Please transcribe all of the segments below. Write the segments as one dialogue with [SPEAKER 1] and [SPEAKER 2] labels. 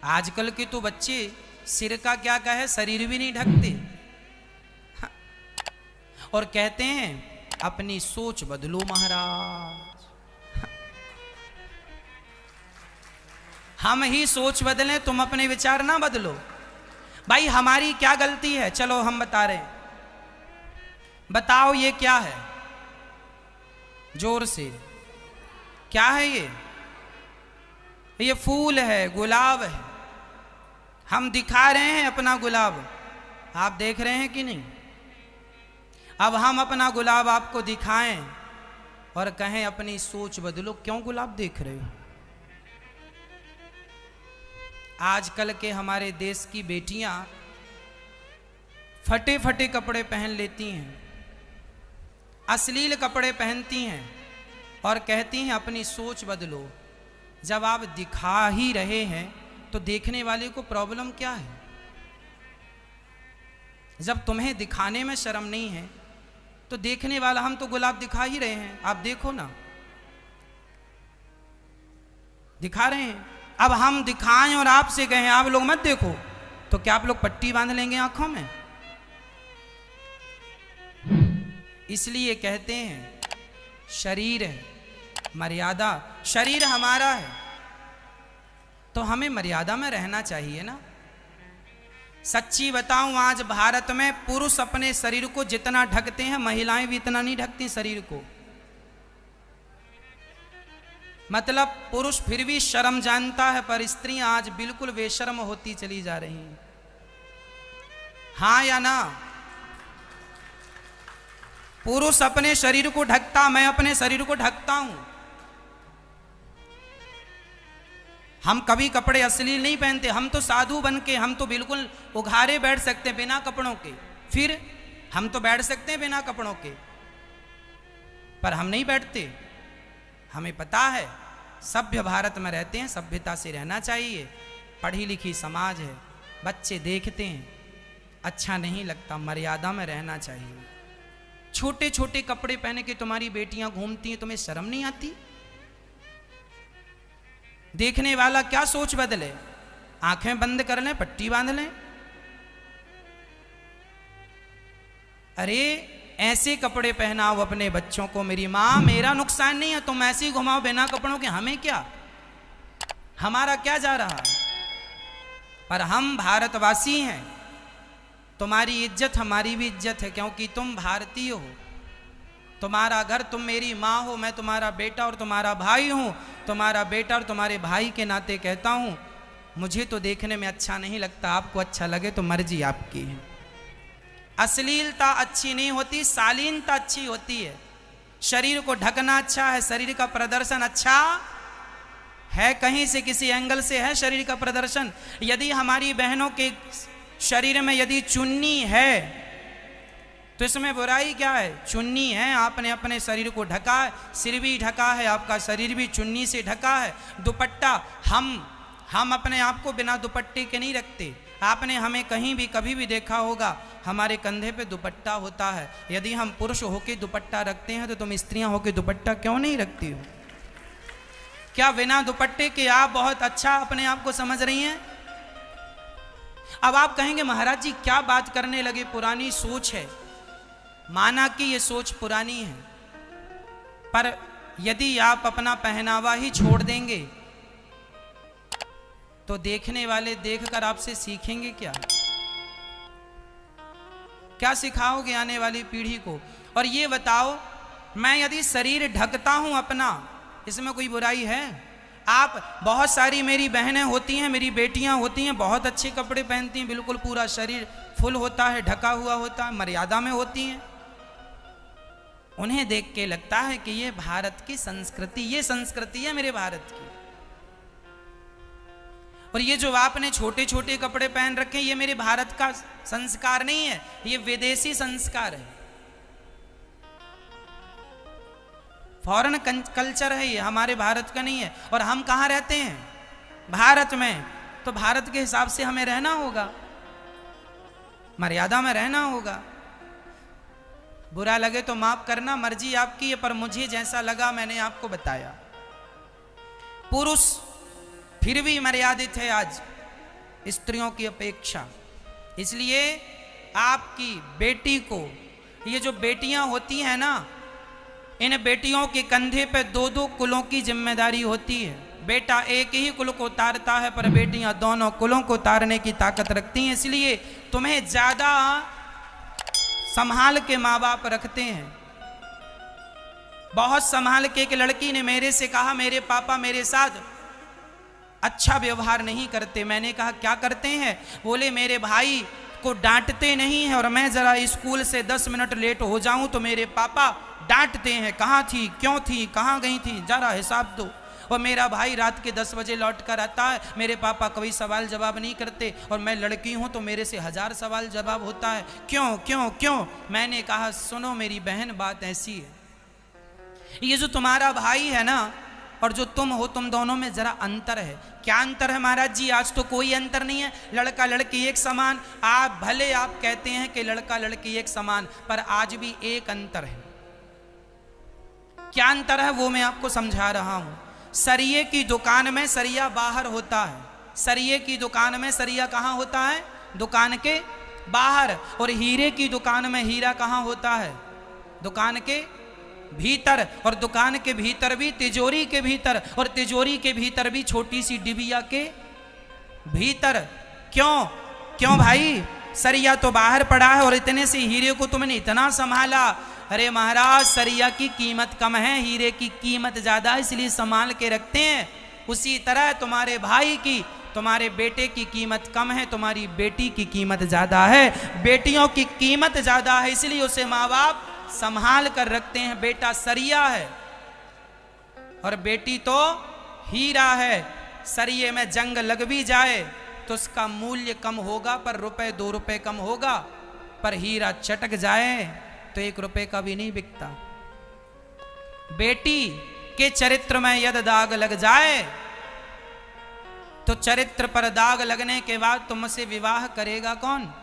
[SPEAKER 1] आजकल के तो बच्चे सिर का क्या कहे शरीर भी नहीं ढकते और कहते हैं अपनी सोच बदलो महाराज। हम ही सोच बदलें, तुम अपने विचार ना बदलो। भाई हमारी क्या गलती है? चलो हम बता रहे हैं, बताओ ये क्या है? जोर से, क्या है ये? ये फूल है, गुलाब है। हम दिखा रहे हैं अपना गुलाब, आप देख रहे हैं कि नहीं? अब हम अपना गुलाब आपको दिखाएं और कहें अपनी सोच बदलो, क्यों गुलाब देख रहे हो? आजकल के हमारे देश की बेटियां फटे फटे कपड़े पहन लेती हैं, अश्लील कपड़े पहनती हैं और कहती हैं अपनी सोच बदलो। जब आप दिखा ही रहे हैं तो देखने वाले को प्रॉब्लम क्या है? जब तुम्हें दिखाने में शर्म नहीं है तो देखने वाला, हम तो गुलाब दिखा ही रहे हैं, आप देखो ना, दिखा रहे हैं। अब हम दिखाएं और आपसे कहें आप लोग मत देखो, तो क्या आप लोग पट्टी बांध लेंगे आंखों में? इसलिए कहते हैं शरीर है, मर्यादा। शरीर हमारा है तो हमें मर्यादा में रहना चाहिए ना। सच्ची बताऊं, आज भारत में पुरुष अपने शरीर को जितना ढकते हैं, महिलाएं भी इतना नहीं ढकती शरीर को। मतलब पुरुष फिर भी शर्म जानता है, पर स्त्रियां आज बिल्कुल बेशर्म होती चली जा रही हैं। हाँ या ना? पुरुष अपने शरीर को ढकता, मैं अपने शरीर को ढकता हूं। हम कभी कपड़े अश्लील नहीं पहनते, हम तो साधु बन के, हम तो बिल्कुल उघारे बैठ सकते हैं बिना कपड़ों के। फिर हम तो बैठ सकते हैं बिना कपड़ों के, पर हम नहीं बैठते। हमें पता है सभ्य भारत में रहते हैं, सभ्यता से रहना चाहिए। पढ़ी लिखी समाज है, बच्चे देखते हैं, अच्छा नहीं लगता, मर्यादा में रहना चाहिए। छोटे छोटे कपड़े पहने के तुम्हारी बेटियां घूमती हैं, तुम्हें शर्म नहीं आती? देखने वाला क्या सोच बदले? आंखें बंद कर लें, पट्टी बांध लें। अरे ऐसे कपड़े पहनाओ अपने बच्चों को। मेरी माँ, मेरा नुकसान नहीं है, तुम ऐसे ही घुमाओ बिना कपड़ों के, हमें क्या, हमारा क्या जा रहा? पर हम भारतवासी हैं, तुम्हारी इज्जत हमारी भी इज्जत है, क्योंकि तुम भारतीय हो। तुम्हारा घर, तुम मेरी माँ हो, मैं तुम्हारा बेटा और तुम्हारा भाई हूँ। तुम्हारा बेटा और तुम्हारे भाई के नाते कहता हूँ, मुझे तो देखने में अच्छा नहीं लगता, आपको अच्छा लगे तो मर्जी आपकी है। अश्लीलता अच्छी नहीं होती, शालीनता अच्छी होती है। शरीर को ढकना अच्छा है, शरीर का प्रदर्शन अच्छा है, कहीं से किसी एंगल से है शरीर का प्रदर्शन। यदि हमारी बहनों के शरीर में यदि चुन्नी है तो इसमें बुराई क्या है? चुन्नी है, आपने अपने शरीर को ढका है, सिर भी ढका है, आपका शरीर भी चुन्नी से ढका है। दुपट्टा, हम अपने आप को बिना दुपट्टे के नहीं रखते। आपने हमें कहीं भी कभी भी देखा होगा, हमारे कंधे पे दुपट्टा होता है। यदि हम पुरुष होके दुपट्टा रखते हैं तो तुम स्त्रियां होके दुपट्टा क्यों नहीं रखती हो? क्या बिना दुपट्टे के आप बहुत अच्छा अपने आप को समझ रही हैं? अब आप कहेंगे महाराज जी क्या बात करने लगे, पुरानी सोच है। माना कि ये सोच पुरानी है, पर यदि आप अपना पहनावा ही छोड़ देंगे तो देखने वाले देखकर आपसे सीखेंगे क्या? क्या सिखाओगे आने वाली पीढ़ी को? और ये बताओ, मैं यदि शरीर ढकता हूं अपना, इसमें कोई बुराई है? आप, बहुत सारी मेरी बहनें होती हैं, मेरी बेटियां होती हैं, बहुत अच्छे कपड़े पहनती हैं, बिल्कुल पूरा शरीर फुल होता है, ढका हुआ होता है, मर्यादा में होती हैं। उन्हें देख के लगता है कि ये भारत की संस्कृति, ये संस्कृति है मेरे भारत की। और ये जो आपने छोटे छोटे कपड़े पहन रखे हैं, ये मेरे भारत का संस्कार नहीं है, ये विदेशी संस्कार है, फॉरेन कल्चर है, ये हमारे भारत का नहीं है। और हम कहाँ रहते हैं? भारत में। तो भारत के हिसाब से हमें रहना होगा, मर्यादा में रहना होगा। बुरा लगे तो माफ करना, मर्जी आपकी है, पर मुझे जैसा लगा मैंने आपको बताया। पुरुष फिर भी मर्यादित है आज, स्त्रियों की अपेक्षा। इसलिए आपकी बेटी को, ये जो बेटियां होती हैं ना, इन बेटियों के कंधे पे 2-2 कुलों की जिम्मेदारी होती है। बेटा एक ही कुल को उतारता है, पर बेटियां दोनों कुलों को उतारने की ताकत रखती हैं। इसलिए तुम्हें ज्यादा संभाल के माँ बाप रखते हैं। बहुत संभाल के एक लड़की ने मेरे से कहा, मेरे पापा मेरे साथ अच्छा व्यवहार नहीं करते। मैंने कहा क्या करते हैं? बोले मेरे भाई को डांटते नहीं हैं, और मैं जरा स्कूल से 10 मिनट लेट हो जाऊं तो मेरे पापा डांटते हैं, कहाँ थी, क्यों थी, कहाँ गई थी, जरा हिसाब दो। और मेरा भाई रात के 10 बजे लौट कर आता है, मेरे पापा कभी सवाल जवाब नहीं करते, और मैं लड़की हूं तो मेरे से 1000 सवाल जवाब होता है, क्यों क्यों क्यों। मैंने कहा सुनो मेरी बहन, बात ऐसी है, ये जो तुम्हारा भाई है ना और जो तुम हो, तुम दोनों में जरा अंतर है। क्या अंतर है महाराज जी? आज तो कोई अंतर नहीं है, लड़का लड़की एक समान। आप भले आप कहते हैं कि लड़का लड़की एक समान, पर आज भी एक अंतर है। क्या अंतर है वो मैं आपको समझा रहा हूं। सरिये की दुकान में सरिया बाहर होता है, सरिये की दुकान में सरिया कहाँ होता है? दुकान के बाहर। और हीरे की दुकान में हीरा कहाँ होता है? दुकान के भीतर। और दुकान के भीतर भी तिजोरी के भीतर, और तिजोरी के भीतर भी छोटी सी डिबिया के भीतर। क्यों क्यों भाई? सरिया तो बाहर पड़ा है और इतने से हीरे को तुमने इतना संभाला। अरे महाराज, सरिया की कीमत कम है, हीरे की कीमत ज्यादा है, इसलिए संभाल के रखते हैं। उसी तरह तुम्हारे भाई की, तुम्हारे बेटे की कीमत कम है, तुम्हारी बेटी की कीमत ज्यादा है। बेटियों की कीमत ज्यादा है, इसलिए उसे माँ बाप संभाल कर रखते हैं। बेटा सरिया है और बेटी तो हीरा है। सरिये में जंग लग भी जाए तो उसका मूल्य कम होगा, पर रुपए 2 रुपए कम होगा। पर हीरा चटक जाए तो 1 रुपए का भी नहीं बिकता। बेटी के चरित्र में यदि दाग लग जाए तो चरित्र पर दाग लगने के बाद तुमसे विवाह करेगा कौन?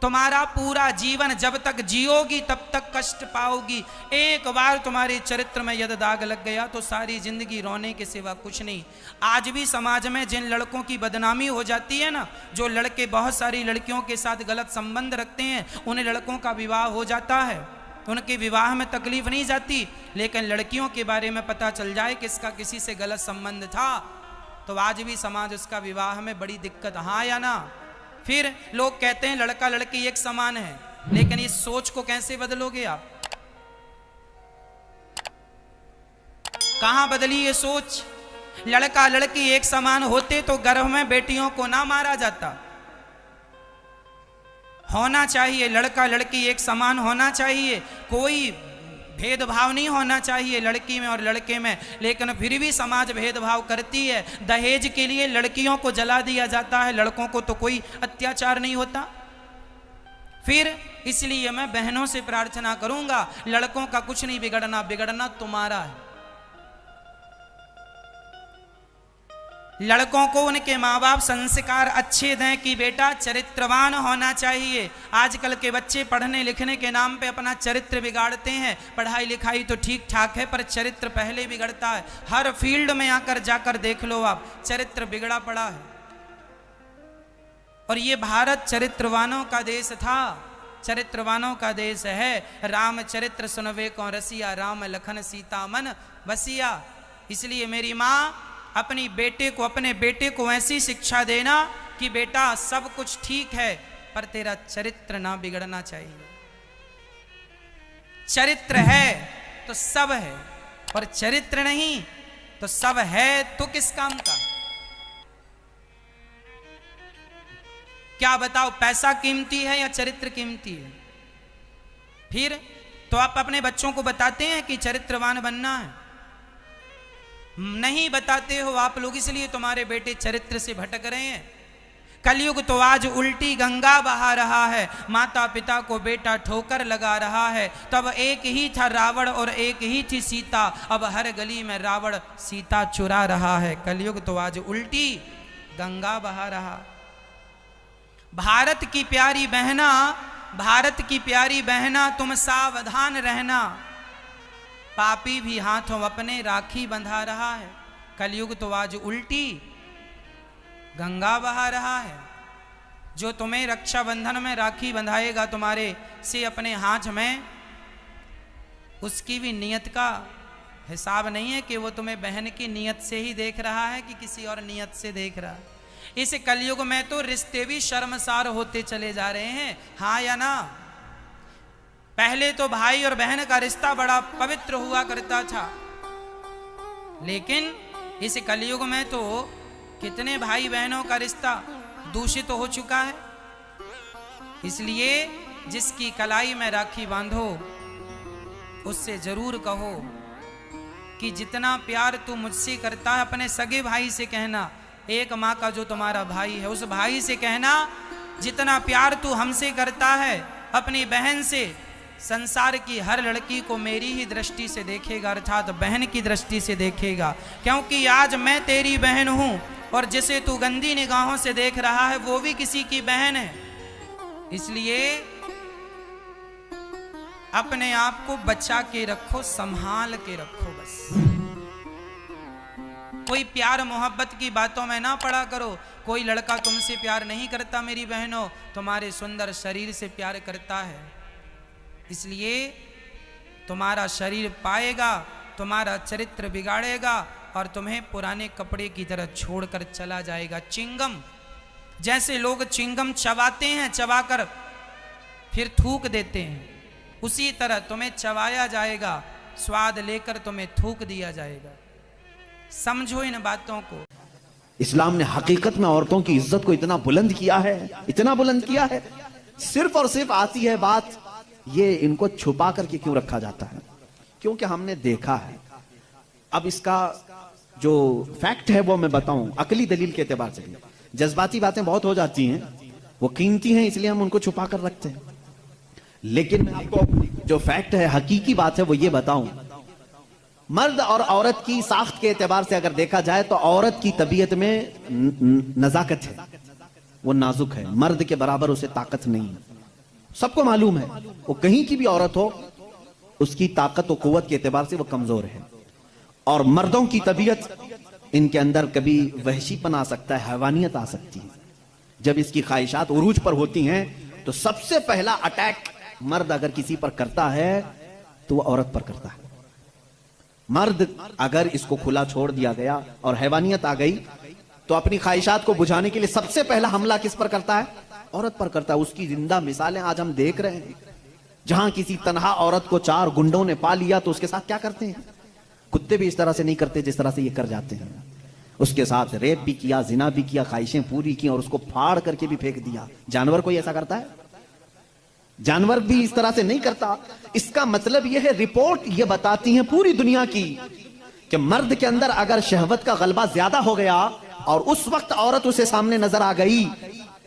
[SPEAKER 1] तुम्हारा पूरा जीवन जब तक जियोगी तब तक कष्ट पाओगी। एक बार तुम्हारे चरित्र में यदि दाग लग गया तो सारी जिंदगी रोने के सिवा कुछ नहीं। आज भी समाज में जिन लड़कों की बदनामी हो जाती है ना, जो लड़के बहुत सारी लड़कियों के साथ गलत संबंध रखते हैं, उन लड़कों का विवाह हो जाता है, उनके विवाह में तकलीफ नहीं जाती। लेकिन लड़कियों के बारे में पता चल जाए कि इसका किसी से गलत संबंध था, तो आज भी समाज उसका विवाह में बड़ी दिक्कत, हाँ या ना? फिर लोग कहते हैं लड़का लड़की एक समान है, लेकिन इस सोच को कैसे बदलोगे आप? कहां बदली ये सोच? लड़का लड़की एक समान होते तो गर्भ में बेटियों को ना मारा जाता। होना चाहिए, लड़का लड़की एक समान होना चाहिए, कोई भेदभाव नहीं होना चाहिए लड़की में और लड़के में। लेकिन फिर भी समाज भेदभाव करती है। दहेज के लिए लड़कियों को जला दिया जाता है, लड़कों को तो कोई अत्याचार नहीं होता। फिर इसलिए मैं बहनों से प्रार्थना करूंगा, लड़कों का कुछ नहीं बिगड़ना, बिगड़ना तुम्हारा है। लड़कों को उनके माँ बाप संस्कार अच्छे दें कि बेटा चरित्रवान होना चाहिए। आजकल के बच्चे पढ़ने लिखने के नाम पे अपना चरित्र बिगाड़ते हैं। पढ़ाई लिखाई तो ठीक ठाक है, पर चरित्र पहले बिगड़ता है। हर फील्ड में आकर जाकर देख लो आप, चरित्र बिगड़ा पड़ा है। और ये भारत चरित्रवानों का देश था, चरित्रवानों का देश है। राम चरित्र सुनवे को रसिया, राम लखन सीता मन बसिया। इसलिए मेरी माँ अपने बेटे को ऐसी शिक्षा देना कि बेटा सब कुछ ठीक है, पर तेरा चरित्र ना बिगड़ना चाहिए। चरित्र है तो सब है, और चरित्र नहीं तो सब है तो किस काम का? क्या बताओ, पैसा कीमती है या चरित्र कीमती है? फिर तो आप अपने बच्चों को बताते हैं कि चरित्रवान बनना है? नहीं बताते हो आप लोग, इसलिए तुम्हारे बेटे चरित्र से भटक रहे हैं। कलयुग तो आज उल्टी गंगा बहा रहा है, माता पिता को बेटा ठोकर लगा रहा है। तब एक ही था रावण और एक ही थी सीता, अब हर गली में रावण सीता चुरा रहा है। कलयुग तो आज उल्टी गंगा बहा रहा। भारत की प्यारी बहना, भारत की प्यारी बहना, तुम सावधान रहना, पापी भी हाथों अपने राखी बंधा रहा है। कलयुग तो आज उल्टी गंगा बहा रहा है। जो तुम्हें रक्षाबंधन में राखी बंधाएगा तुम्हारे से अपने हाथ में, उसकी भी नियत का हिसाब नहीं है कि वो तुम्हें बहन की नियत से ही देख रहा है कि किसी और नियत से देख रहा है। इस कलयुग में तो रिश्ते भी शर्मसार होते चले जा रहे हैं, हाँ या ना। पहले तो भाई और बहन का रिश्ता बड़ा पवित्र हुआ करता था, लेकिन इस कलयुग में तो कितने भाई बहनों का रिश्ता दूषित हो चुका है। इसलिए जिसकी कलाई में राखी बांधो उससे जरूर कहो कि जितना प्यार तू मुझसे करता है अपने सगे भाई से कहना, एक माँ का जो तुम्हारा भाई है उस भाई से कहना जितना प्यार तू हमसे करता है अपनी बहन से, संसार की हर लड़की को मेरी ही दृष्टि से देखेगा, अर्थात बहन की दृष्टि से देखेगा। क्योंकि आज मैं तेरी बहन हूं और जिसे तू गंदी निगाहों से देख रहा है वो भी किसी की बहन है। इसलिए अपने आप को बचा के रखो, संभाल के रखो। बस कोई प्यार मोहब्बत की बातों में ना पड़ा करो। कोई लड़का तुमसे प्यार नहीं करता मेरी बहनों, तुम्हारे सुंदर शरीर से प्यार करता है। इसलिए तुम्हारा शरीर पाएगा, तुम्हारा चरित्र बिगाड़ेगा और तुम्हें पुराने कपड़े की तरह छोड़कर चला जाएगा। चिंगम, जैसे लोग चिंगम चबाते हैं, चबाकर फिर थूक देते हैं, उसी तरह तुम्हें चबाया जाएगा, स्वाद लेकर तुम्हें थूक दिया जाएगा। समझो इन बातों को।
[SPEAKER 2] इस्लाम ने हकीकत में औरतों की इज्जत को इतना बुलंद किया है, इतना बुलंद किया है। सिर्फ और सिर्फ आती है बात, ये इनको छुपा करके क्यों रखा जाता है? क्योंकि हमने देखा है। अब इसका जो फैक्ट है वो मैं बताऊं, अकली दलील के एतबार से। जज्बाती बातें बहुत हो जाती हैं, वो कीमती हैं, इसलिए हम उनको छुपा कर रखते हैं। लेकिन मैं आपको जो फैक्ट है, हकीकी बात है, वो ये बताऊं। मर्द और औरत की साख्त के एतबार से अगर देखा जाए तो औरत की तबीयत में नजाकत है, वो नाजुक है। मर्द के बराबर उसे ताकत नहीं है, सबको मालूम है। वो कहीं की भी औरत हो, उसकी ताकत और कुव्वत के एतबार से वो कमजोर है। और मर्दों की तबीयत, इनके अंदर कभी वहशीपन आ सकता है, हैवानियत आ सकती है। जब इसकी ख्वाहिशात उरूज पर होती हैं तो सबसे पहला अटैक मर्द अगर किसी पर करता है तो वो औरत पर करता है। मर्द अगर इसको खुला छोड़ दिया गया और हैवानियत आ गई तो अपनी ख्वाहिशात को बुझाने के लिए सबसे पहला हमला किस पर करता है? औरत पर करता है। उसकी जिंदा मिसालें आज हम देख रहे हैं। जहां किसी तनहा औरत को 4 गुंडों ने पा लिया तो उसके साथ क्या करते हैं? कुत्ते भी इस तरह से नहीं करते जिस तरह से ये कर जाते हैं। उसके साथ रेप भी किया, जिना भी किया, ख्वाहिशें पूरी की और उसको फाड़ करके भी फेंक दिया। जानवर कोई ऐसा करता है? जानवर भी इस तरह से नहीं करता। इसका मतलब यह है, रिपोर्ट ये बताती है पूरी दुनिया की कि मर्द के अंदर अगर शहवत का गलबा ज्यादा हो गया और उस वक्त औरत उसे सामने नजर आ गई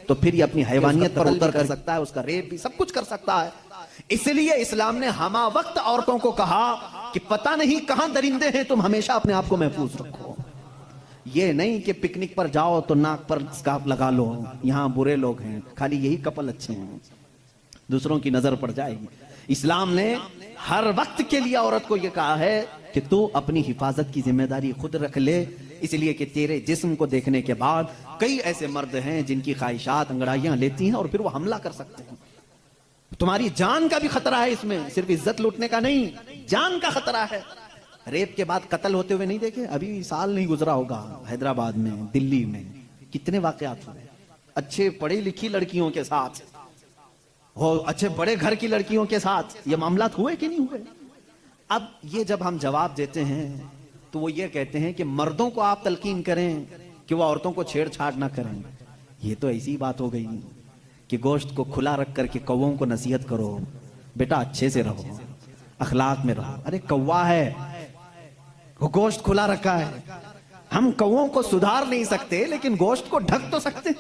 [SPEAKER 2] तो फिर ये अपनी हैवानियत पर उतर कर सकता है, उसका रेप भी सब कुछ कर सकता है। इसलिए इस्लाम ने हमा वक्त औरतों को कहा कि पता नहीं कहां दरिंदे हैं, तुम हमेशा अपने आप को महफूज रखो। ये नहीं कि पिकनिक पर जाओ तो नाक पर स्कार्फ लगा लो, यहां बुरे लोग हैं, खाली यही कपल अच्छे हैं, दूसरों की नजर पड़ जाएगी। इस्लाम ने हर वक्त के लिए औरत को यह कहा है कि तू अपनी हिफाजत की जिम्मेदारी खुद रख ले, इसलिए कि तेरे जिस्म को देखने के बाद कई ऐसे मर्द हैं जिनकी ख्वाहिशात अंगड़ाइयां लेती हैं और फिर वो हमला कर सकते हैं। तुम्हारी जान का भी खतरा है इसमें, सिर्फ इज्जत लूटने का नहीं, जान का खतरा है। रेप के बाद कत्ल होते हुए नहीं देखे? अभी साल नहीं गुजरा होगा, हैदराबाद में, दिल्ली में कितने वाकयात हुए। अच्छे पढ़ी लिखी लड़कियों के साथ हो, अच्छे बड़े घर की लड़कियों के साथ ये मामला हुए कि नहीं हुए? अब ये जब हम जवाब देते हैं तो वो ये कहते हैं कि मर्दों को आप तलकीन करें कि वो औरतों को छेड़छाड़ ना करें। ये तो ऐसी बात हो गई कि गोश्त को खुला रख करके कौवों को नसीहत करो, बेटा अच्छे से रहो, अखलाक में रहो। अरे कौवा है, वो गोश्त खुला रखा है। हम कौवों को सुधार नहीं सकते लेकिन गोश्त को ढक तो सकते।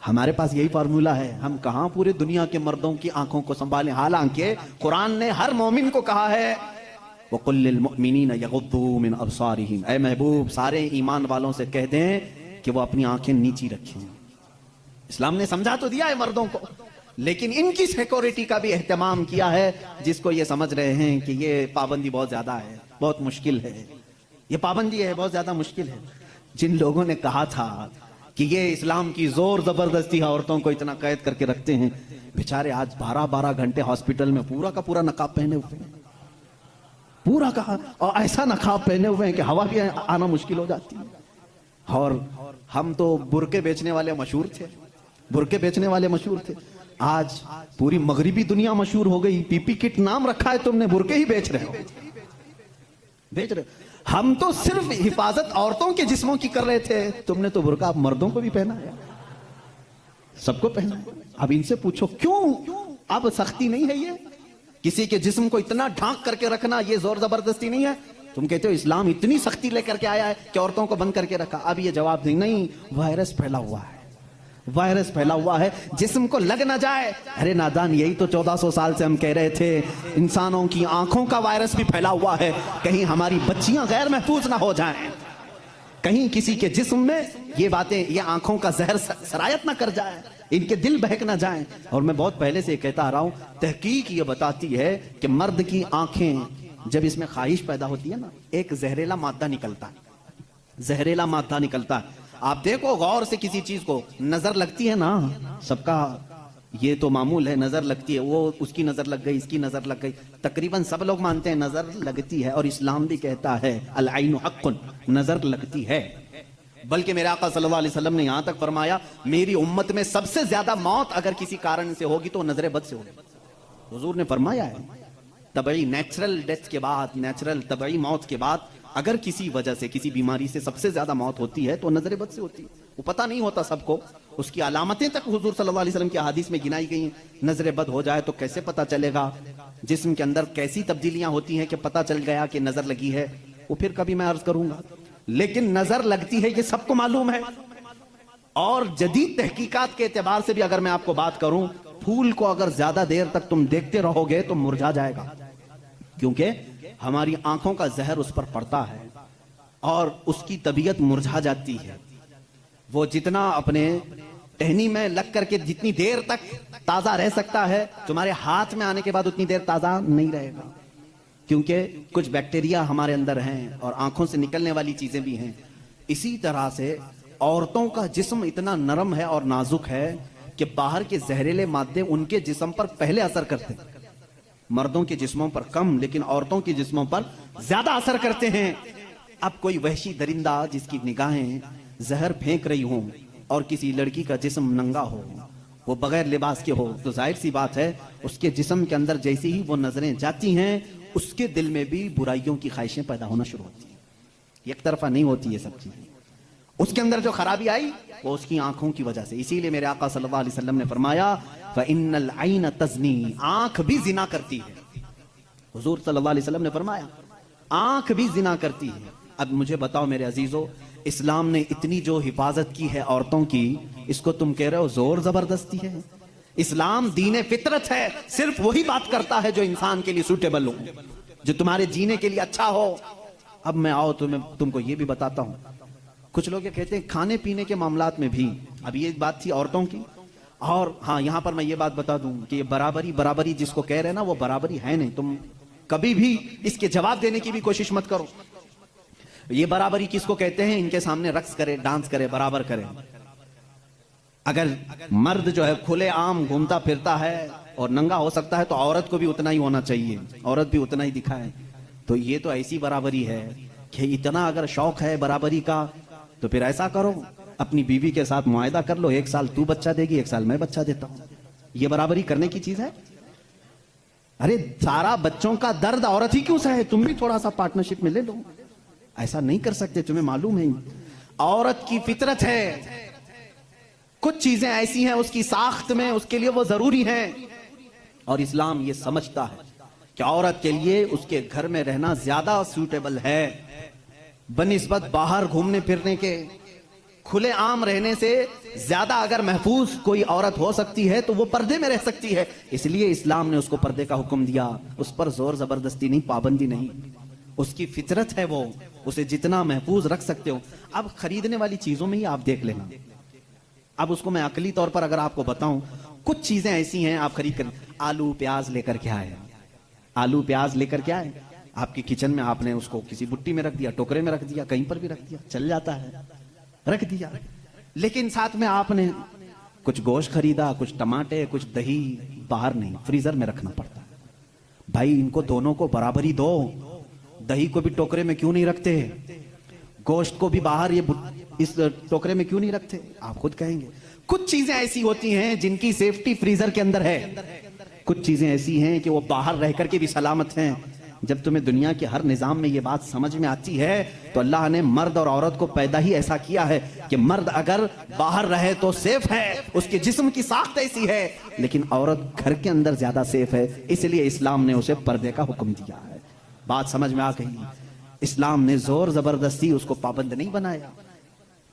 [SPEAKER 2] हमारे पास यही फार्मूला है। हम कहां पूरे दुनिया के मर्दों की आंखों को संभालें। हालांकि कुरान ने हर मोमिन को कहा है वकुल्लिल मुमिनीना यगुद्दू मिन अबसारिहिम, ऐ महबूब सारे ईमान वालों से कह दें कि वो अपनी आंखें नीची रखें। इस्लाम ने समझा तो दिया है मर्दों को, लेकिन इनकी सिक्योरिटी का भी एहतमाम किया है, जिसको ये समझ रहे हैं कि ये पाबंदी बहुत ज्यादा है, बहुत मुश्किल है, ये पाबंदी है बहुत ज्यादा मुश्किल है। जिन लोगों ने कहा था कि ये इस्लाम की जोर जबरदस्ती औरतों को इतना कैद करके रखते हैं, बेचारे आज 12-12 घंटे हॉस्पिटल में पूरा का पूरा नकाब पहने हुए हैं, पूरा का, और ऐसा नकाब पहने हुए हैं कि हवा भी आना मुश्किल हो जाती है। और हम तो बुरके बेचने वाले मशहूर थे, बुरके बेचने वाले मशहूर थे, आज पूरी मगरिबी दुनिया मशहूर हो गई। पीपी किट नाम रखा है तुमने, बुरके ही बेच रहे हो, बेच रहे हो। हम तो सिर्फ हिफाजत औरतों के जिस्मों की कर रहे थे, तुमने तो बुरका आप मर्दों को भी पहना है, सबको पहना है। अब इनसे पूछो क्यों अब सख्ती नहीं है? ये किसी के जिस्म को इतना ढांक करके रखना ये जोर जबरदस्ती नहीं है? तुम कहते हो इस्लाम इतनी सख्ती लेकर के आया है कि औरतों को बंद करके रखा। अब ये जवाब नहीं, वायरस फैला हुआ है, वायरस फैला हुआ है, जिस्म को लग ना जाए। अरे नादान, यही तो 1400 साल से हम कह रहे थे, इंसानों की आंखों का वायरस भी फैला हुआ है, कहीं हमारी बच्चियां गैर महफूज ना हो जाएं, कहीं किसी के जिस्म में ये बातें, ये आंखों का जहर सरायत ना कर जाए, इनके दिल बहक ना जाएं। और मैं बहुत पहले से कहता आ रहा हूं, तहकीक ये बताती है कि मर्द की आंखें जब इसमें ख्वाहिश पैदा होती है ना, एक जहरीला मादा निकलता है, जहरीला मादा निकलता है। आप देखो गौर से किसी चीज को, नजर लगती है ना, सबका ये तो मामूल है, नजर लगती है, वो उसकी नजर लग गई, इसकी नजर लग गई, तकरीबन सब लोग मानते हैं नजर लगती है। और इस्लाम भी कहता है अल आइनु हक्कुन, नजर लगती है। बल्कि मेरे आका सल्लल्लाहु अलैहि वसल्लम ने यहां तक फरमाया, मेरी उम्मत में सबसे ज्यादा मौत अगर किसी कारण से होगी तो नजर बद से होगी। हुजूर ने फरमाया है, तबई नेचुरल डेथ के बाद, नेचुरल तबई मौत के बाद अगर किसी वजह से, किसी बीमारी से सबसे ज्यादा मौत होती है तो नजर बद से होती है। वो पता नहीं होता सबको, उसकी अलामतें तक हुजूर सल्लल्लाहु अलैहि वसल्लम की हदीस में गिनाई गई हैं। नजर बद हो जाए तो कैसे पता चलेगा? जिस्म के अंदर कैसी तब्दीलियां होती हैं कि पता चल गया कि नजर लगी है, वो फिर कभी मैं अर्ज करूंगा। लेकिन नजर लगती है ये सबको मालूम है। और जदीद तहकीकात के एतबार से भी अगर मैं आपको बात करूं, फूल को अगर ज्यादा देर तक तुम देखते रहोगे तो मुरझा जाएगा, क्योंकि हमारी आंखों का जहर उस पर पड़ता है और उसकी तबीयत मुरझा जाती है। वो जितना अपने टहनी में लग करके जितनी देर तक ताजा रह सकता है, तुम्हारे हाथ में आने के बाद उतनी देर ताजा नहीं रहेगा, क्योंकि कुछ बैक्टीरिया हमारे अंदर हैं और आंखों से निकलने वाली चीजें भी हैं। इसी तरह से औरतों का जिस्म इतना नरम है और नाजुक है कि बाहर के जहरीले मादे उनके जिस्म पर पहले असर करते हैं। मर्दों के जिस्मों पर कम, लेकिन औरतों के जिस्मों पर ज्यादा असर करते हैं। अब कोई वहशी दरिंदा जिसकी निगाहें जहर फेंक रही हों और किसी लड़की का जिस्म नंगा हो, वो बगैर लिबास के हो, तो जाहिर सी बात है उसके जिस्म के अंदर जैसे ही वो नजरें जाती हैं, उसके दिल में भी बुराइयों की ख्वाहिशें पैदा होना शुरू होती हैं। एक तरफा नहीं होती ये सब चीजें। उसके अंदर जो खराबी आई वो उसकी आंखों की वजह से। इसीलिए मेरे आका सल्लल्लाहु अलैहि वसल्लम ने फरमाया, फ़इन्नल आइन तज़नी, आंख भी जिना करती है। हुजूर सल्लल्लाहु अलैहि वसल्लम ने फरमाया आंख भी जिना करती है। अब मुझे बताओ मेरे अजीजों, इस्लाम ने इतनी जो हिफाजत की है औरतों की, इसको तुम कह रहे हो जोर जबरदस्ती है? इस्लाम दीन फितरत है, सिर्फ वही बात करता है जो इंसान के लिए सूटेबल हो, जो तुम्हारे जीने के लिए अच्छा हो। अब मैं आओ तुमको ये भी बताता हूं, कुछ लोग ये कहते हैं खाने पीने के मामलात में भी, अब ये बात थी औरतों की। और हाँ, यहां पर मैं ये बात बता दूं कि ये बराबरी बराबरी जिसको कह रहे हैं ना, वो बराबरी है नहीं। तुम कभी भी इसके जवाब देने की भी कोशिश मत करो। ये बराबरी किसको कहते हैं? इनके सामने रक्स करे, डांस करे, बराबर करे। अगर मर्द जो है खुले आम घूमता फिरता है और नंगा हो सकता है, तो औरत को भी उतना ही होना चाहिए, औरत भी उतना ही दिखाए। तो ये तो ऐसी बराबरी है कि इतना अगर शौक है बराबरी का, तो फिर ऐसा करो, अपनी बीवी के साथ मुआयदा कर लो, 1 साल तू बच्चा देगी, 1 साल मैं बच्चा देता हूं। ये बराबरी करने की चीज है? अरे सारा बच्चों का दर्द औरत ही क्यों सहे, तुम भी थोड़ा सा पार्टनरशिप में ले लो। ऐसा नहीं कर सकते, तुम्हें मालूम है औरत की फितरत है, कुछ चीजें ऐसी हैं उसकी साख्त में, उसके लिए वो जरूरी है। और इस्लाम ये समझता है कि औरत के लिए उसके घर में रहना ज्यादा सूटेबल है बनिस्बत बाहर घूमने फिरने के। खुले आम रहने से ज्यादा अगर महफूज कोई औरत हो सकती है तो वो पर्दे में रह सकती है। इसलिए इस्लाम ने उसको पर्दे का हुक्म दिया, उस पर जोर जबरदस्ती नहीं, पाबंदी नहीं, उसकी फितरत है वो, उसे जितना महफूज रख सकते हो। अब खरीदने वाली चीजों में ही आप देख लेना। अब उसको मैं अकली तौर पर अगर आपको बताऊं, कुछ चीजें ऐसी हैं आप खरीद कर, आलू प्याज लेकर के आए, आलू प्याज लेकर के आए, आपके किचन में आपने उसको किसी बुट्टी में रख दिया, टोकरे में रख दिया, कहीं पर भी रख दिया, चल जाता है। रख दिया। लेकिन साथ में आपने कुछ गोश्त खरीदा, कुछ टमाटे, कुछ दही, बाहर नहीं, फ्रीजर में रखना पड़ता है। भाई इनको दोनों को बराबरी दो। दही को भी टोकरे में क्यों नहीं रखते, गोश्त को भी बाहर ये इस टोकरे में क्यों नहीं रखते? आप खुद कहेंगे। कुछ चीजें ऐसी होती हैं जिनकी सेफ्टी फ्रीजर के अंदर है, कुछ चीजें ऐसी हैं कि वो बाहर रह करके भी सलामत हैं। जब तुम्हें दुनिया के हर निजाम में ये बात समझ में आती है तो अल्लाह ने मर्द और औरत को पैदा ही ऐसा किया है कि मर्द अगर बाहर रहे तो सेफ है, उसके जिस्म की साख्त ऐसी है, लेकिन औरत घर के अंदर ज्यादा सेफ है। इसलिए इस्लाम ने उसे पर्दे का हुक्म दिया है। बात समझ में आ गई? इस्लाम ने जोर जबरदस्ती उसको पाबंद नहीं बनाया,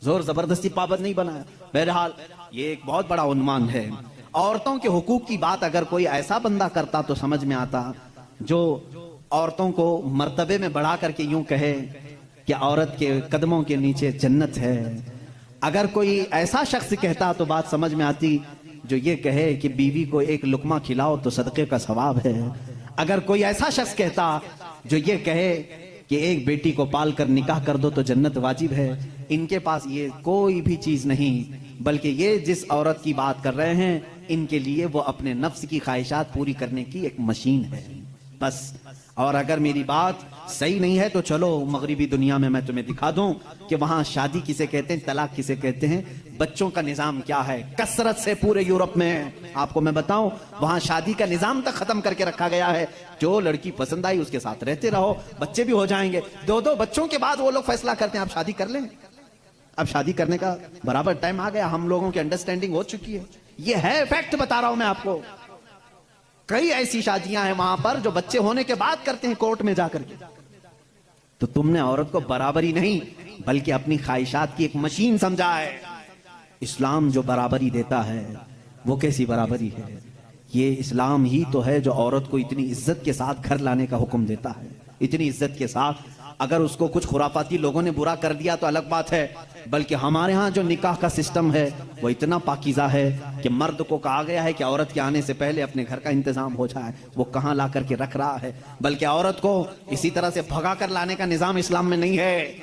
[SPEAKER 2] जोर जबरदस्ती पाबंद नहीं बनाया। बहरहाल ये एक बहुत बड़ा उन्मान है। औरतों के हुकूक की बात अगर कोई ऐसा बंदा करता तो समझ में आता जो औरतों को मर्तबे में बढ़ा करके यूं कहे कि औरत के कदमों के नीचे जन्नत है। अगर कोई ऐसा शख्स कहता तो बात समझ में आती जो ये कहे कि बीवी को एक लुकमा खिलाओ तो सदक़े का सवाब है। अगर कोई ऐसा शख्स कहता जो ये कहे कि एक बेटी को पाल कर निकाह कर दो तो जन्नत वाजिब है। इनके पास ये कोई भी चीज नहीं, बल्कि ये जिस औरत की बात कर रहे हैं इनके लिए वो अपने नफ्स की ख्वाहिशात पूरी करने की एक मशीन है बस। और अगर मेरी बात सही नहीं है तो चलो मगरिबी दुनिया में मैं तुम्हें दिखा दूं कि वहां शादी किसे कहते हैं, तलाक किसे कहते हैं, बच्चों का निजाम क्या है। कसरत से पूरे यूरोप में आपको मैं बताऊं, वहां शादी का निजाम तक खत्म करके रखा गया है। जो लड़की पसंद आई उसके साथ रहते रहो, बच्चे भी हो जाएंगे। 2-2 बच्चों के बाद वो लोग फैसला करते हैं आप शादी कर लें। अब शादी करने का बराबर टाइम आ गया, हम लोगों की अंडरस्टैंडिंग हो चुकी है। ये है फैक्ट बता रहा हूं मैं आपको। कई ऐसी शादियां हैं वहां पर जो बच्चे होने के बाद करते हैं कोर्ट में जाकर के। तो तुमने औरत को बराबरी नहीं बल्कि अपनी ख्वाहिशात की एक मशीन समझा है। इस्लाम जो बराबरी देता है वो कैसी बराबरी है? ये इस्लाम ही तो है जो औरत को इतनी इज्जत के साथ घर लाने का हुक्म देता है, इतनी इज्जत के साथ। अगर उसको कुछ खुराफाती लोगों ने बुरा कर दिया तो अलग बात है, बल्कि हमारे यहाँ जो निकाह का सिस्टम है वो इतना पाकीज़ा है कि मर्द को कहा गया है कि औरत के आने से पहले अपने घर का इंतजाम हो जाए। वो कहाँ ला करके रख रहा है, बल्कि औरत को इसी तरह से भगा कर लाने का निजाम इस्लाम में नहीं है,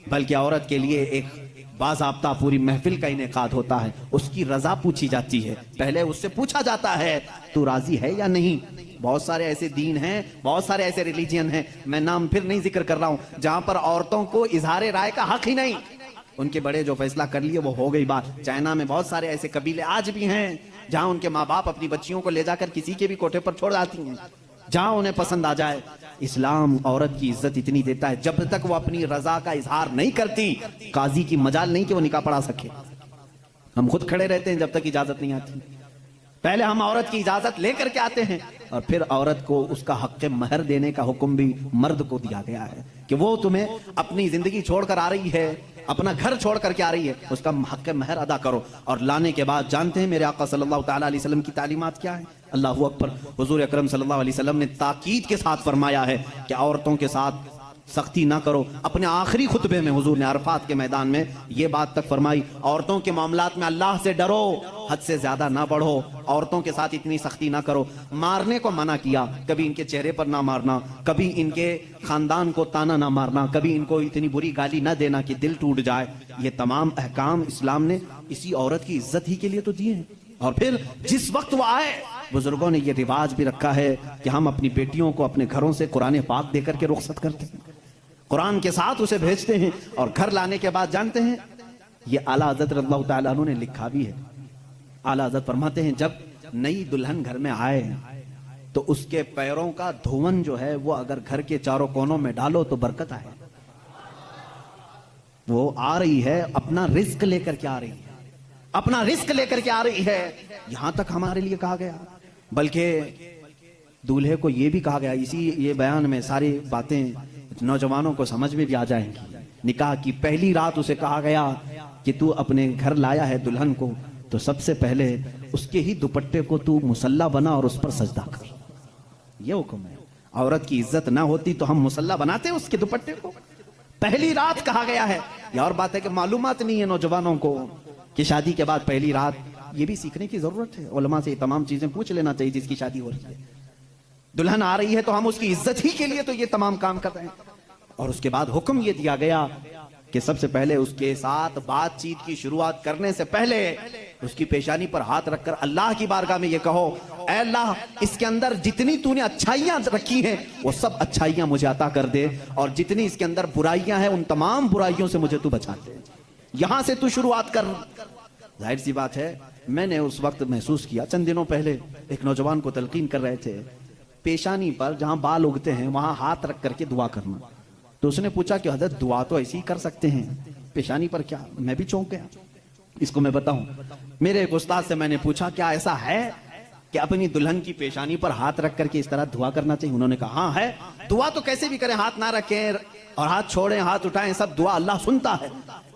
[SPEAKER 2] बल्कि औरत के लिए एक बाज़ाब्ता पूरी महफिल का इनेकाद होता है। उसकी रजा पूछी जाती है, पहले उससे पूछा जाता है तू राजी है या नहीं। बहुत सारे ऐसे दीन हैं, बहुत सारे ऐसे रिलीजियन हैं, मैं नाम फिर नहीं जिक्र कर रहा हूं, जहां पर औरतों को इजहार राय का हक ही नहीं। उनके बड़े जो फैसला कर लिए वो हो गई बात। चाइना में बहुत सारे ऐसे कबीले आज भी हैं जहां उनके माँ बाप अपनी बच्चियों को ले जाकर किसी के भी कोठे पर छोड़ जाती हैं जहां उन्हें पसंद आ जाए। इस्लाम औरत की इज्जत इतनी देता है, जब तक वो अपनी रजा का इजहार नहीं करती काजी की मजाल नहीं कि वो निकाह पढ़ा सके। हम खुद खड़े रहते हैं जब तक इजाजत नहीं आती। पहले हम औरत की इजाजत लेकर के आते हैं और फिर औरत को उसका हक महर देने का हुक्म भी मर्द को दिया गया है कि वो तुम्हें अपनी जिंदगी छोड़कर आ रही है, अपना घर छोड़ करके आ रही है, उसका हक महर अदा करो। और लाने के बाद जानते हैं मेरे आका सल्लल्लाहु ताला अलैहि वसल्लम की तालीमात क्या है? अल्लाहु अकबर। हुजूर अकरम सल्लल्लाहु अलैहि वसल्लम ने ताकीद के साथ फरमाया है कि औरतों के साथ सख्ती ना करो। अपने आखिरी खुतबे में हुजूर ने अरफात के मैदान में ये बात तक फरमाई, औरतों के मामलात में अल्लाह से डरो, हद से ज्यादा ना बढ़ो, औरतों के साथ इतनी सख्ती ना करो। मारने को मना किया, कभी इनके चेहरे पर ना मारना, कभी इनके खानदान को ताना ना मारना, कभी इनको इतनी बुरी गाली ना देना कि दिल टूट जाए। ये तमाम अहकाम इस्लाम ने इसी औरत की इज्जत ही के लिए तो दिए हैं। और फिर जिस वक्त वो आए, बुजुर्गों ने ये रिवाज भी रखा है कि हम अपनी बेटियों को अपने घरों से कुरान पाक देकर के रुखसत करते हैं, कुरान के साथ उसे भेजते हैं। और घर लाने के बाद जानते हैं ये आला हज़रत रज़ियल्लाहु ताला अन्हु ने लिखा भी है। आला हज़रत फरमाते हैं जब नई दुल्हन घर में आए तो उसके पैरों का धोवन जो है वो अगर घर के चारों कोनों में डालो तो बरकत आए। वो आ रही है अपना रिस्क लेकर के आ रही है, अपना रिस्क लेकर के आ रही है। यहां तक हमारे लिए कहा गया, बल्कि दूल्हे को यह भी कहा गया, इसी ये बयान में सारी बातें नौजवानों को समझ में भी आ जाएंगी। निकाह की पहली रात उसे कहा गया कि तू अपने घर लाया है दुल्हन को तो सबसे पहले उसके ही दुपट्टे को तू मुसल्ला बना और उस पर सजदा कर। यह हुक्म है। औरत की इज्जत ना होती तो हम मुसल्ला बनाते हैं उसके दुपट्टे को। पहली रात कहा गया है। यह और बात है कि मालूमात नहीं है नौजवानों को कि शादी के बाद पहली रात, ये भी सीखने की जरूरत है। उलमा से तमाम चीजें पूछ लेना चाहिए जिसकी शादी हो रही है। दुल्हन आ रही है तो हम उसकी इज्जत ही के लिए तो ये तमाम काम कर रहे हैं। और उसके बाद हुक्म ये दिया गया कि सबसे पहले उसके साथ बातचीत की शुरुआत करने से पहले उसकी पेशानी पर हाथ रखकर अल्लाह की बारगाह में ये कहो, ऐ अल्लाह, इसके अंदर जितनी तूने अच्छाइयां रखी हैं वो सब अच्छाइयां मुझे अता कर दे, और जितनी इसके अंदर बुराइयां हैं उन तमाम बुराइयों से मुझे तू बचा दे। यहां से तू शुरुआत कर। जाहिर सी बात है, मैंने उस वक्त महसूस किया, चंद दिनों पहले एक नौजवान को तलकीन कर रहे थे, पेशानी पर जहां बाल उगते हैं वहां हाथ रख करके दुआ करना। तो उसने पूछा कि हजरत दुआ तो ऐसे ही कर सकते हैं, पेशानी पर क्या? मैं भी चौंक गया। इसको मैं बताऊं, मेरे एक उस्ताद से मैंने पूछा क्या ऐसा है कि अपनी दुल्हन की पेशानी पर हाथ रख करके इस तरह दुआ करना चाहिए? उन्होंने कहा हाँ है। दुआ तो कैसे भी करें, हाथ ना रखें और हाथ छोड़ें, हाथ उठाएं, सब दुआ अल्लाह सुनता है,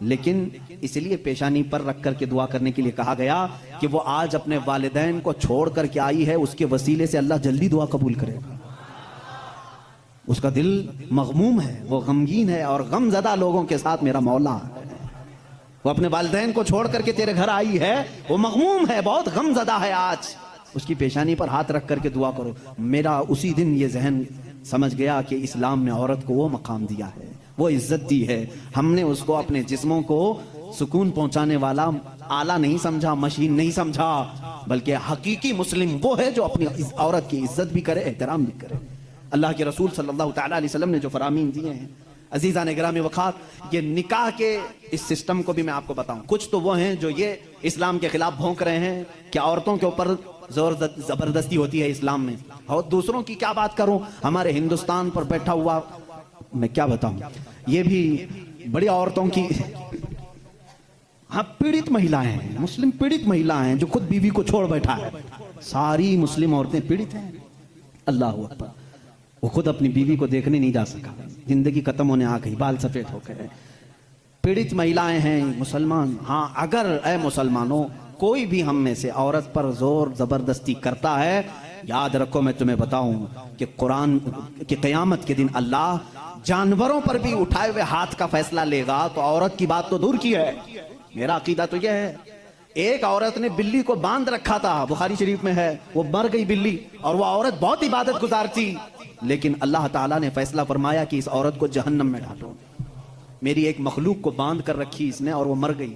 [SPEAKER 2] लेकिन इसलिए पेशानी पर रख करके दुआ करने के लिए कहा गया कि वो आज अपने वालिदैन को छोड़ करके आई है, उसके वसीले से अल्लाह जल्दी दुआ कबूल करेगा। उसका दिल मगमूम है, वो गमगीन है, और गमज़दा लोगों के साथ मेरा मौला है। वो अपने वालिदैन को छोड़ करके तेरे घर आई है, वो मगमूम है, बहुत गमज़दा है। आज उसकी पेशानी पर हाथ रख करके दुआ करो। मेरा उसी दिन ये जहन समझ गया कि इस्लाम ने औरत को वो मकाम दिया है, वो इज्जत दी है। हमने उसको अपने जिस्मों को सुकून पहुंचाने वाला आला नहीं समझा, मशीन नहीं समझा, बल्कि हकीकी मुस्लिम वो है जो अपनी औरत की इज्जत भी करे, एहतराम भी करे। अल्लाह के रसूल सल्लल्लाहु तआला अलैहि वसल्लम ने जो फरामीन दिए हैं, अजीज़ा ने गिरामी वक़ार, ये निकाह के इस सिस्टम को भी मैं आपको बताऊं। कुछ तो वो हैं जो ये इस्लाम के खिलाफ भौंक रहे हैं कि औरतों के ऊपर जोर जबरदस्ती होती है इस्लाम में, और दूसरों की क्या बात करूं, हमारे हिंदुस्तान पर बैठा हुआ मैं क्या बताऊं, ये भी बड़ी औरतों की, हाँ, पीड़ित महिलाएं हैं, मुस्लिम पीड़ित महिलाएं हैं जो खुद बीवी को छोड़ बैठा है। सारी मुस्लिम औरतें पीड़ित हैं। अल्लाह अकबर। वो खुद अपनी बीवी को देखने नहीं जा सका, जिंदगी खत्म होने आ गई, बाल सफेद हो गए, पीड़ित महिलाएं हैं मुसलमान। हाँ, अगर ऐ मुसलमानों कोई भी हम में से औरत पर जोर जबरदस्ती करता है, याद रखो मैं तुम्हें बताऊं कि कुरान की क़यामत के दिन अल्लाह जानवरों पर भी उठाए हुए हाथ का फैसला लेगा, तो औरत की बात तो दूर की है। मेरा अकीदा तो यह है, एक औरत ने बिल्ली को बांध रखा था, बुखारी शरीफ में है, वो मर गई बिल्ली, और वो औरत बहुत इबादत गुजार थी, लेकिन अल्लाह ताला ने फैसला फरमाया कि इस औरत को जहन्नम में डालो। मेरी एक मखलूक को बांध कर रखी इसने और वो मर गई।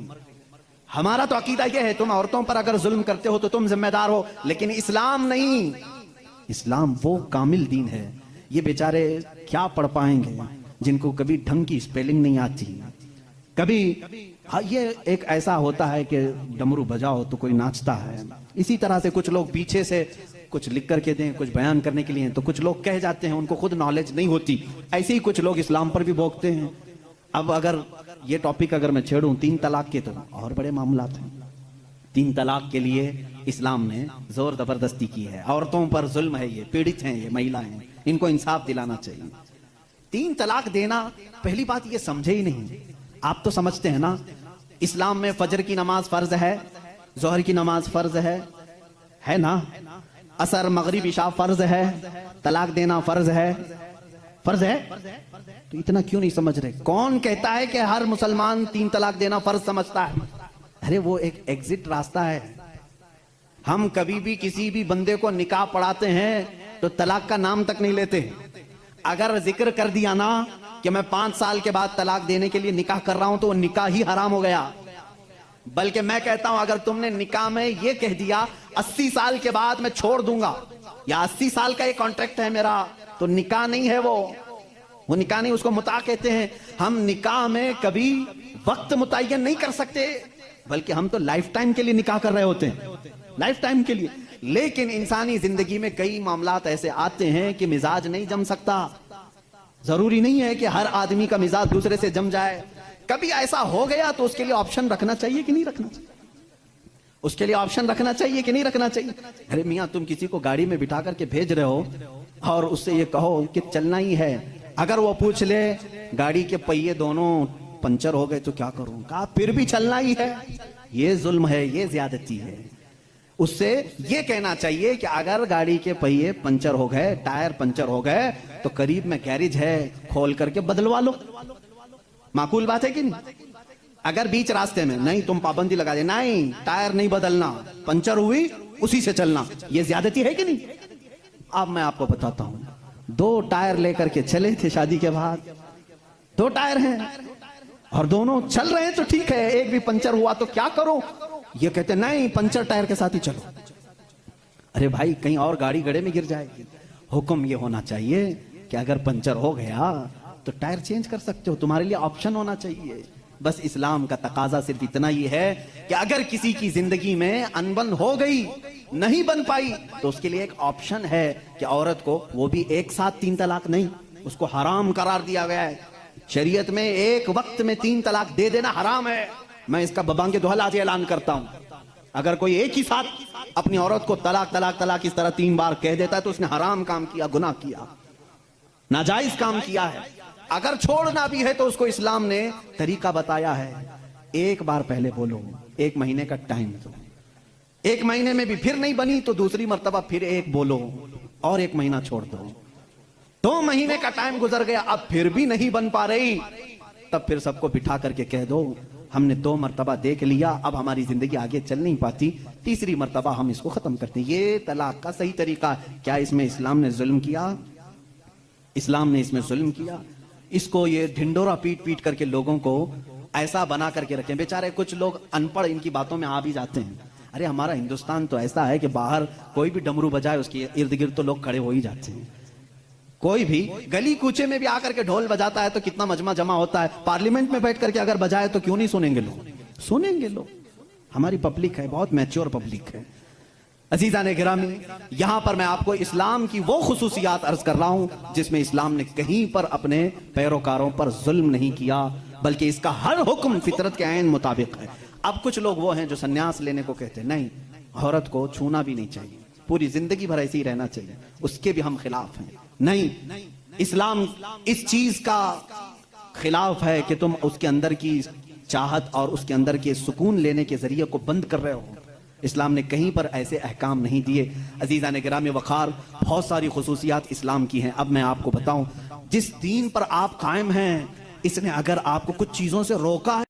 [SPEAKER 2] हमारा तो अकीदा यह है, तुम औरतों पर अगर जुल्म करते हो तो तुम जिम्मेदार हो, लेकिन इस्लाम नहीं। इस्लाम वो कामिल दीन है। ये बेचारे क्या पढ़ पाएंगे जिनको कभी ढंग की स्पेलिंग नहीं आती, कभी, हाँ, ये एक ऐसा होता है कि डमरू बजाओ तो कोई नाचता है। इसी तरह से कुछ लोग पीछे से कुछ लिख करके दें, कुछ बयान करने के लिए, तो कुछ लोग कह जाते हैं, उनको खुद नॉलेज नहीं होती। ऐसे ही कुछ लोग इस्लाम पर भी भोंकते हैं। अब अगर ये टॉपिक अगर मैं छेड़ूं 3 तलाक के, तो और बड़े मामलात हैं। 3 तलाक के लिए इस्लाम ने जोर जबरदस्ती की है। औरतों पर जुल्म है, ये पीड़ित हैं, ये महिलाएं, इनको इंसाफ दिलाना चाहिए। 3 तलाक देना, पहली बात ये समझे ही नहीं। आप तो समझते हैं ना, इस्लाम में फजर की नमाज फर्ज है, जोहर की नमाज फर्ज है ना, असर मगरिब इशा फर्ज है, तलाक देना फर्ज है, फर्ज है। तो इतना क्यों नहीं समझ रहे? कौन कहता है कि हर मुसलमान 3 तलाक देना फर्ज समझता है? अरे वो एक एग्जिट रास्ता है। हम कभी भी किसी भी बंदे को निकाह पढ़ाते हैं तो तलाक का नाम तक नहीं लेते। अगर जिक्र कर दिया ना कि मैं 5 साल के बाद तलाक देने के लिए निकाह कर रहा हूं, तो वो निकाह ही हराम हो गया। बल्कि मैं कहता हूं, अगर तुमने निकाह में ये कह दिया 80 साल के बाद मैं छोड़ दूंगा, या 80 साल का ये कॉन्ट्रैक्ट है मेरा, तो निकाह नहीं है वो निकाह नहीं, उसको मुता कहते हैं। हम निकाह में कभी वक्त मुतय्यन नहीं कर सकते, बल्कि हम तो लाइफ टाइम के लिए निकाह कर रहे होते हैं, लाइफ टाइम के लिए। लेकिन इंसानी जिंदगी में कई मामलात ऐसे आते हैं कि मिजाज नहीं जम सकता। जरूरी नहीं है कि हर आदमी का मिजाज दूसरे से जम जाए। कभी ऐसा हो गया तो उसके लिए ऑप्शन रखना चाहिए कि नहीं रखना चाहिए? उसके लिए ऑप्शन रखना चाहिए कि नहीं रखना चाहिए? अरे मियां, तुम किसी को गाड़ी में बिठा करके भेज रहे हो और उससे ये कहो कि चलना ही है, अगर वो पूछ ले गाड़ी के पहिए दोनों पंचर हो गए तो क्या करूं, कहा फिर भी चलना ही है, ये जुल्म है, ये ज्यादती है। उससे ये कहना चाहिए कि अगर गाड़ी के पहिए पंचर हो गए, टायर पंचर हो गए, तो करीब में गैरेज है, खोल करके बदलवा लो। माकूल बात है कि नहीं? अगर बीच रास्ते में नहीं, तुम पाबंदी लगा दे, नहीं टायर नहीं बदलना, पंचर हुई उसी से चलना, ये ज्यादती है कि नहीं? अब मैं आपको बताता हूं, 2 टायर लेकर के चले थे शादी के बाद, 2 टायर हैं, और दोनों चल रहे हैं तो ठीक है, एक भी पंचर हुआ तो क्या करो? ये कहते नहीं, पंचर टायर के साथ ही चलो। अरे भाई, कहीं और गाड़ी गड्ढे में गिर जाएगी। हुक्म ये होना चाहिए कि अगर पंचर हो गया तो टायर चेंज कर सकते हो, तुम्हारे लिए ऑप्शन होना चाहिए। बस इस्लाम का तकाजा सिर्फ इतना ही है कि अगर किसी की जिंदगी में अनबन हो गई, नहीं बन पाई, तो उसके लिए एक ऑप्शन है कि औरत को, वो भी एक साथ 3 तलाक नहीं, उसको हराम करार दिया गया है। शरीयत में एक वक्त में 3 तलाक दे देना हराम है। मैं इसका बबांगे दोहल आज ऐलान करता हूं, अगर कोई एक ही साथ अपनी औरत को तलाक तलाक तलाक इस तरह 3 बार कह देता है तो उसने हराम काम किया, गुनाह किया, नाजायज काम किया है। अगर छोड़ना भी है तो उसको इस्लाम ने तरीका बताया है। एक बार पहले बोलो, 1 महीने का टाइम दो, 1 महीने में भी फिर नहीं बनी तो दूसरी मर्तबा फिर एक बोलो और 1 महीना छोड़ दो। 2 महीने का टाइम गुजर गया, अब फिर भी नहीं बन पा रही, तब फिर सबको बिठा करके कह दो हमने 2 मर्तबा देख लिया, अब हमारी जिंदगी आगे चल नहीं पाती, तीसरी मर्तबा हम इसको खत्म करते हैं। ये तलाक का सही तरीका है। क्या इसमें इस्लाम ने जुल्म किया? इस्लाम ने इसमें जुल्म किया? इसको ये ढिंडोरा पीट पीट करके लोगों को ऐसा बना करके रखें। बेचारे कुछ लोग अनपढ़ इनकी बातों में आ भी जाते हैं। अरे हमारा हिंदुस्तान तो ऐसा है कि बाहर कोई भी डमरू बजाए उसके इर्द गिर्द तो लोग खड़े हो ही जाते हैं। कोई भी गली कूचे में भी आकर के ढोल बजाता है तो कितना मजमा जमा होता है। पार्लियामेंट में बैठ करके अगर बजाए तो क्यों नहीं सुनेंगे लोग? सुनेंगे लोग। हमारी पब्लिक है, बहुत मैच्योर पब्लिक है। अजीजान गिरामी, यहां पर मैं आपको इस्लाम की वो खुसूसियात अर्ज कर रहा हूं जिसमें इस्लाम ने कहीं पर अपने पैरोकारों पर जुल्म नहीं किया, बल्कि इसका हर हुक्म फितरत के ऐन मुताबिक है। अब कुछ लोग वो हैं जो सन्यास लेने को कहते हैं, नहीं, औरत को छूना भी नहीं चाहिए, पूरी जिंदगी भर ऐसे ही रहना चाहिए, उसके भी हम खिलाफ हैं। नहीं, इस्लाम इस चीज का खिलाफ है कि तुम उसके अंदर की चाहत और उसके अंदर के सुकून लेने के जरिए को बंद कर रहे हो। इस्लाम ने कहीं पर ऐसे अहकाम नहीं दिए। अजीज़ान गिरामी वक़ार, बहुत सारी खुसूसियात इस्लाम की हैं। अब मैं आपको बताऊं, जिस दीन पर आप कायम हैं, इसने अगर आपको कुछ चीजों से रोका है